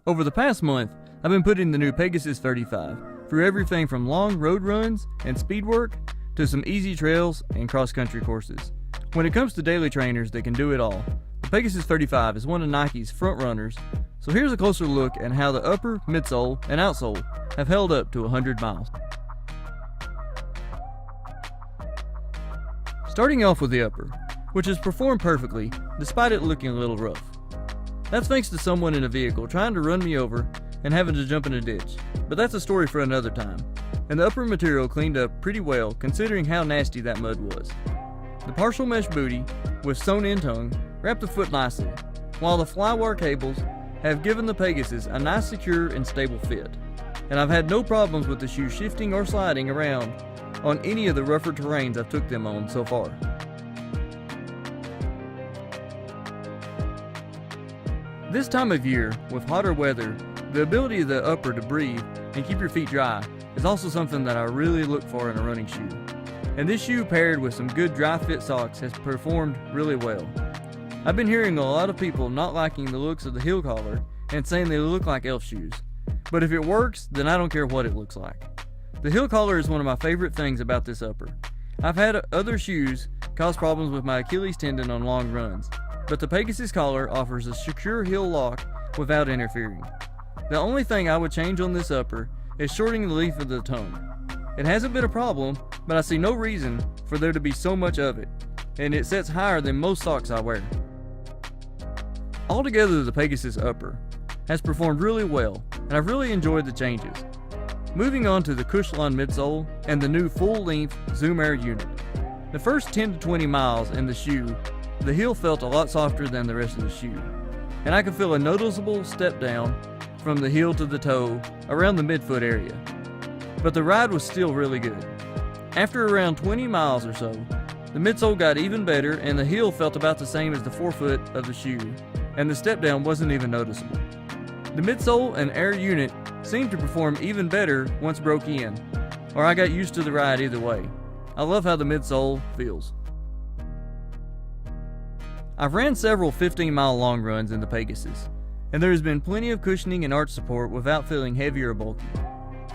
Over the past month, I've been putting the new Pegasus 35 through everything from long road runs and speed work to some easy trails and cross-country courses. When it comes to daily trainers that can do it all, the Pegasus 35 is one of Nike's front runners, so here's a closer look at how the upper, midsole, and outsole have held up to 100 miles. Starting off with the upper, which has performed perfectly despite it looking a little rough. That's thanks to someone in a vehicle trying to run me over and having to jump in a ditch, but that's a story for another time. And the upper material cleaned up pretty well considering how nasty that mud was. The partial mesh booty with sewn-in tongue wrapped the foot nicely, while the flywire cables have given the Pegasus a nice, secure, and stable fit. And I've had no problems with the shoe shifting or sliding around on any of the rougher terrains I've took them on so far. This time of year, with hotter weather, the ability of the upper to breathe and keep your feet dry is also something that I really look for in a running shoe. And this shoe paired with some good dry fit socks has performed really well. I've been hearing a lot of people not liking the looks of the heel collar and saying they look like elf shoes. But if it works, then I don't care what it looks like. The heel collar is one of my favorite things about this upper. I've had other shoes cause problems with my Achilles tendon on long runs, but the Pegasus collar offers a secure heel lock without interfering. The only thing I would change on this upper is shortening the length of the tongue. It hasn't been a problem, but I see no reason for there to be so much of it, and it sets higher than most socks I wear. Altogether, the Pegasus upper has performed really well, and I've really enjoyed the changes. Moving on to the Cushlon midsole and the new full-length Zoom Air unit. The first 10 to 20 miles in the shoe, the heel felt a lot softer than the rest of the shoe, and I could feel a noticeable step down from the heel to the toe around the midfoot area. But the ride was still really good. After around 20 miles or so, the midsole got even better and the heel felt about the same as the forefoot of the shoe, and the step down wasn't even noticeable. The midsole and air unit seemed to perform even better once broke in, or I got used to the ride either way. I love how the midsole feels. I've ran several 15-mile long runs in the Pegasus, and there has been plenty of cushioning and arch support without feeling heavy or bulky.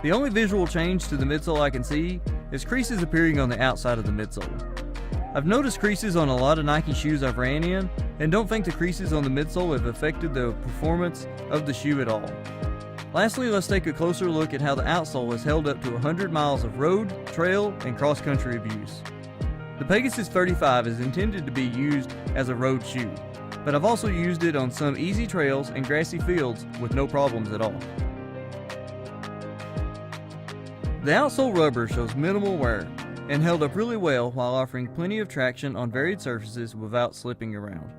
The only visual change to the midsole I can see is creases appearing on the outside of the midsole. I've noticed creases on a lot of Nike shoes I've ran in, and don't think the creases on the midsole have affected the performance of the shoe at all. Lastly, let's take a closer look at how the outsole has held up to 100 miles of road, trail, and cross-country abuse. The Pegasus 35 is intended to be used as a road shoe, but I've also used it on some easy trails and grassy fields with no problems at all. The outsole rubber shows minimal wear and held up really well while offering plenty of traction on varied surfaces without slipping around.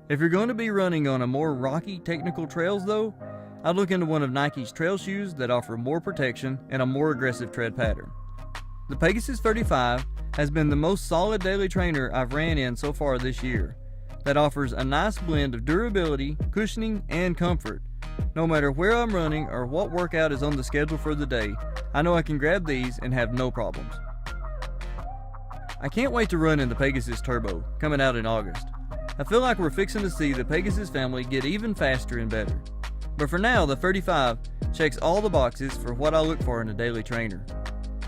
If you're going to be running on a more rocky technical trails though, I'd look into one of Nike's trail shoes that offer more protection and a more aggressive tread pattern. The Pegasus 35 has been the most solid daily trainer I've ran in so far this year, that offers a nice blend of durability, cushioning, and comfort. No matter where I'm running or what workout is on the schedule for the day, I know I can grab these and have no problems. I can't wait to run in the Pegasus Turbo, coming out in August. I feel like we're fixing to see the Pegasus family get even faster and better. But for now, the 35 checks all the boxes for what I look for in a daily trainer.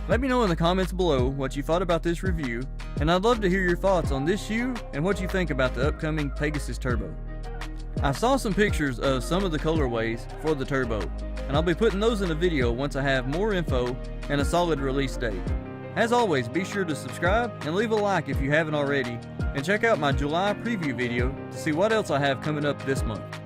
Let me know in the comments below what you thought about this review, and I'd love to hear your thoughts on this shoe and what you think about the upcoming Pegasus Turbo. I saw some pictures of some of the colorways for the Turbo, and I'll be putting those in a video once I have more info and a solid release date. As always, be sure to subscribe and leave a like if you haven't already, and check out my July preview video to see what else I have coming up this month.